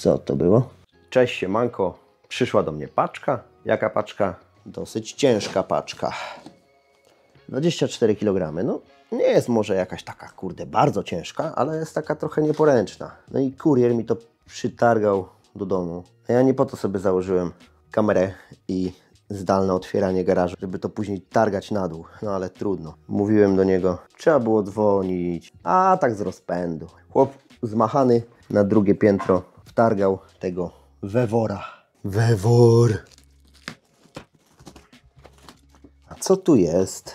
Co to było? Cześć, siemanko. Przyszła do mnie paczka. Jaka paczka? Dosyć ciężka paczka. 24 kg. No nie jest może jakaś taka, kurde, bardzo ciężka, ale jest taka trochę nieporęczna. No i kurier mi to przytargał do domu. A ja nie po to sobie założyłem kamerę i zdalne otwieranie garażu, żeby to później targać na dół. No ale trudno. Mówiłem do niego, trzeba było dzwonić. A tak z rozpędu. Chłop zmachany na drugie piętro wtargał tego wewora. Wewor. A co tu jest?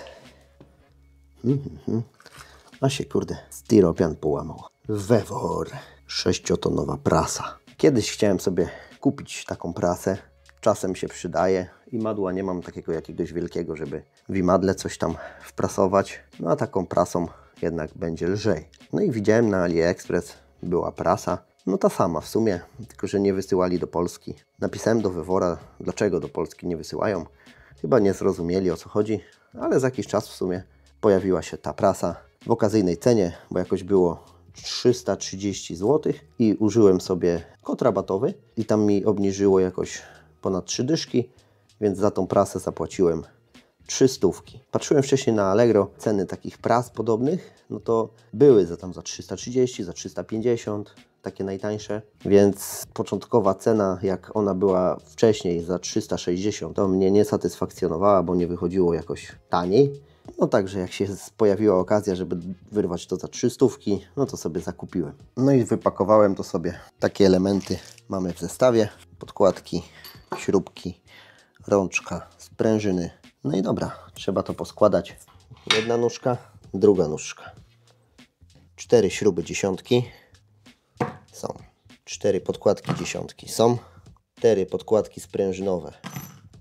A się, kurde, styropian połamał. Wewor. 6-tonowa prasa. Kiedyś chciałem sobie kupić taką prasę. Czasem się przydaje. Imadła nie mam takiego jakiegoś wielkiego, żeby w imadle coś tam wprasować. No a taką prasą jednak będzie lżej. No i widziałem na AliExpress była prasa. No ta sama w sumie, tylko że nie wysyłali do Polski. Napisałem do Wewora, dlaczego do Polski nie wysyłają. Chyba nie zrozumieli, o co chodzi, ale za jakiś czas w sumie pojawiła się ta prasa w okazyjnej cenie, bo jakoś było 330 zł i użyłem sobie kod rabatowy i tam mi obniżyło jakoś ponad 3 dyszki, więc za tą prasę zapłaciłem 300. Patrzyłem wcześniej na Allegro ceny takich pras podobnych, no to były za 330, za 350, takie najtańsze, więc początkowa cena, jak ona była wcześniej za 360, to mnie nie satysfakcjonowała, bo nie wychodziło jakoś taniej. No także jak się pojawiła okazja, żeby wyrwać to za 300, no to sobie zakupiłem. No i wypakowałem to sobie. Takie elementy mamy w zestawie. Podkładki, śrubki, rączka, sprężyny. No i dobra, trzeba to poskładać. Jedna nóżka, druga nóżka. 4 śruby dziesiątki są. 4 podkładki dziesiątki są. 4 podkładki sprężynowe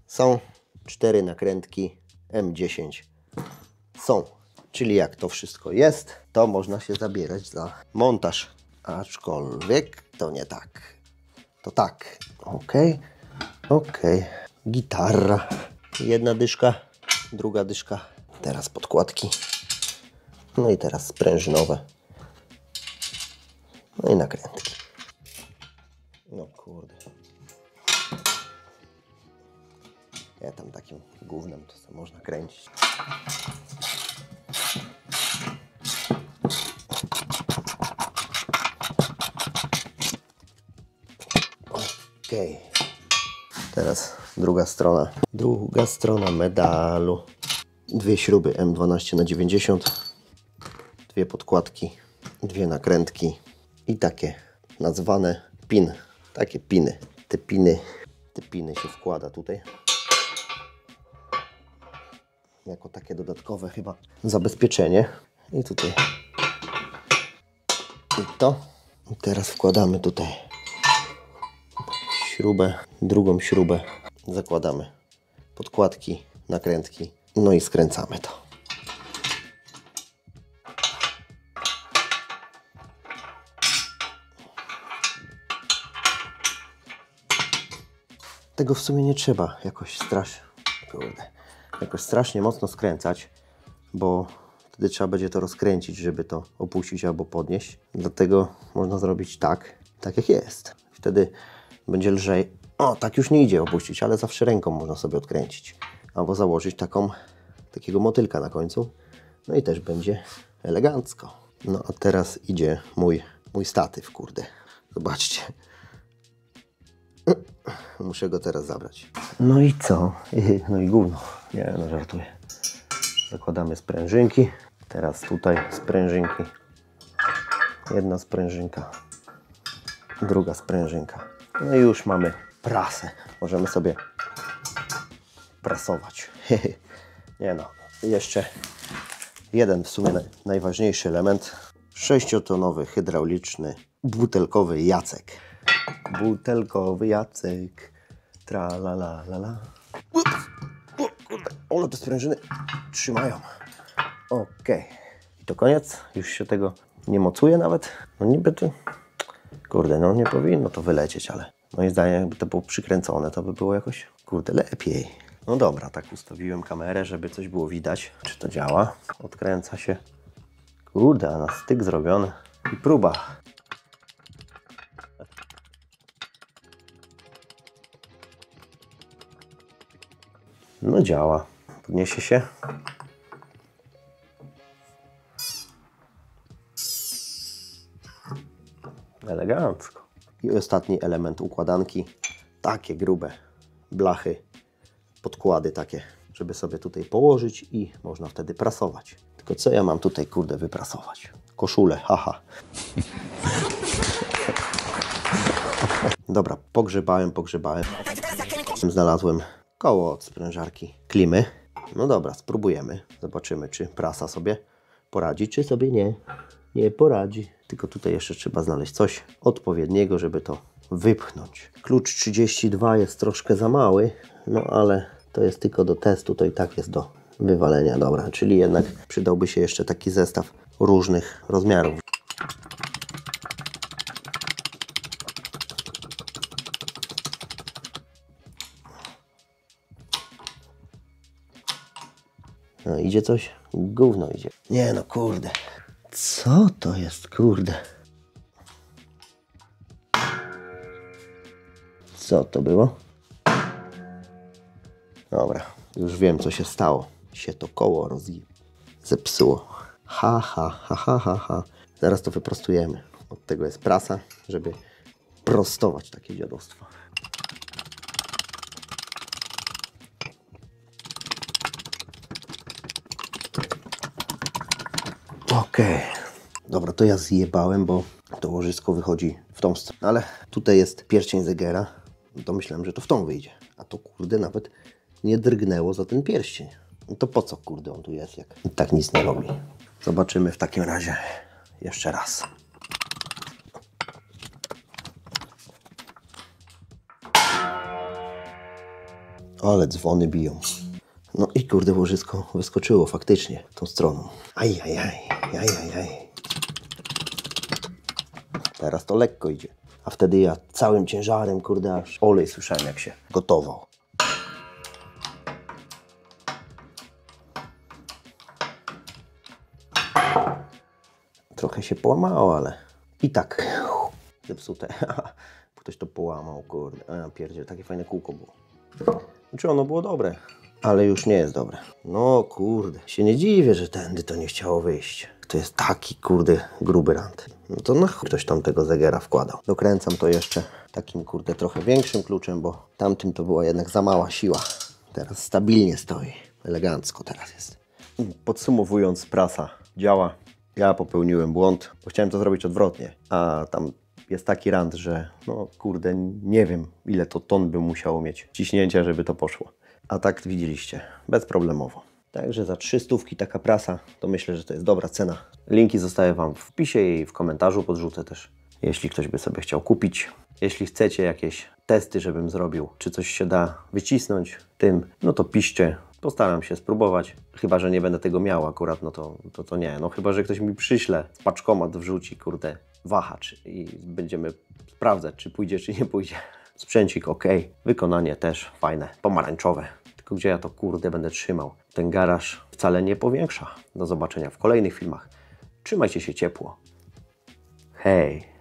są. 4 nakrętki M10 są. Czyli jak to wszystko jest, to można się zabierać za montaż. Aczkolwiek to nie tak. To tak. Ok. Gitara. Jedna dyszka, druga dyszka. Teraz podkładki. No i teraz sprężynowe. No i nakrętki. No kurde. Ja tam takim gównem to sobie można kręcić. Okej. Teraz druga strona. Druga strona medalu. 2 śruby M12/90. 2 podkładki. 2 nakrętki. I takie nazwane pin. Takie piny. Te piny się wkłada tutaj. Jako takie dodatkowe chyba zabezpieczenie. I tutaj. I to. I teraz wkładamy tutaj śrubę, drugą śrubę. Zakładamy podkładki, nakrętki. No i skręcamy to. Tego w sumie nie trzeba jakoś strasznie mocno skręcać, bo wtedy trzeba będzie to rozkręcić, żeby to opuścić albo podnieść. Dlatego można zrobić tak jak jest. Wtedy będzie lżej. O, tak już nie idzie opuścić, ale zawsze ręką można sobie odkręcić. Albo założyć takiego motylka na końcu. No i też będzie elegancko. No a teraz idzie mój statyw, kurde. Zobaczcie. Muszę go teraz zabrać. No i co? No i gówno. Nie, no żartuję. Zakładamy sprężynki. Teraz tutaj sprężynki. Jedna sprężynka. Druga sprężynka. No i już mamy prasę. Możemy sobie prasować. Nie no. Jeszcze jeden w sumie najważniejszy element. 6-tonowy hydrauliczny butelkowy Jacek. Butelkowy Jacek. Tra la la la la. O kurde, ale te sprężyny trzymają. Okej. I to koniec. Już się tego nie mocuje nawet. No niby to... Kurde, no nie powinno to wylecieć, ale moim zdaniem jakby to było przykręcone, to by było jakoś, kurde, lepiej. No dobra, tak ustawiłem kamerę, żeby coś było widać, czy to działa. Odkręca się. Kurde, a na styk zrobiony. I próba. No działa. Podniesie się. Elegancko. I ostatni element układanki. Takie grube blachy, podkłady takie, żeby sobie tutaj położyć i można wtedy prasować. Tylko co ja mam tutaj, kurde, wyprasować? Koszulę, haha. Dobra, pogrzebałem. Znalazłem koło od sprężarki klimy. No dobra, spróbujemy. Zobaczymy, czy prasa sobie poradzi, czy sobie nie poradzi. Tylko tutaj jeszcze trzeba znaleźć coś odpowiedniego, żeby to wypchnąć. Klucz 32 jest troszkę za mały, no ale to jest tylko do testu, to i tak jest do wywalenia. Dobra, czyli jednak przydałby się jeszcze taki zestaw różnych rozmiarów. No, idzie coś? Gówno idzie. Nie no, kurde. Co to jest, kurde? Co to było? Dobra, już wiem, co się stało. Się to koło zepsuło. Ha. Zaraz to wyprostujemy. Od tego jest prasa, żeby prostować takie dziadostwo. Okej. Dobra, to ja zjebałem, bo to łożysko wychodzi w tą stronę. Ale tutaj jest pierścień zegara. To myślałem, że to w tą wyjdzie. A to kurde nawet nie drgnęło za ten pierścień. No to po co kurde on tu jest, jak tak nic nie robi? Zobaczymy w takim razie jeszcze raz. Ale dzwony biją. No i kurde łożysko wyskoczyło faktycznie tą stroną. Ajajaj. Teraz to lekko idzie. A wtedy ja całym ciężarem, kurde, aż olej słyszałem, jak się gotował. Trochę się połamało, ale i tak zepsute. Ktoś to połamał, kurde. A pierdzie, takie fajne kółko było. Znaczy ono było dobre, ale już nie jest dobre. No kurde, się nie dziwię, że tędy to nie chciało wyjść. To jest taki kurde gruby rant. No to na chuj ktoś tam tego zegara wkładał. Dokręcam to jeszcze takim kurde trochę większym kluczem, bo tamtym to była jednak za mała siła. Teraz stabilnie stoi. Elegancko teraz jest. Podsumowując, prasa działa. Ja popełniłem błąd, bo chciałem to zrobić odwrotnie, a tam jest taki rant, że no kurde, nie wiem ile to ton by musiało mieć ciśnięcia, żeby to poszło. A tak widzieliście, bezproblemowo. Także za 300 taka prasa, to myślę, że to jest dobra cena. Linki zostawię Wam w wpisie i w komentarzu podrzucę też, jeśli ktoś by sobie chciał kupić. Jeśli chcecie jakieś testy, żebym zrobił, czy coś się da wycisnąć tym, no to piszcie. Postaram się spróbować. Chyba że nie będę tego miał akurat, no to nie. No chyba że ktoś mi przyśle, paczkomat wrzuci, kurde, wahacz i będziemy sprawdzać, czy pójdzie, czy nie pójdzie. Sprzęcik ok, wykonanie też fajne, pomarańczowe. Tylko gdzie ja to kurde będę trzymał? Ten garaż wcale nie powiększa. Do zobaczenia w kolejnych filmach. Trzymajcie się ciepło. Hej!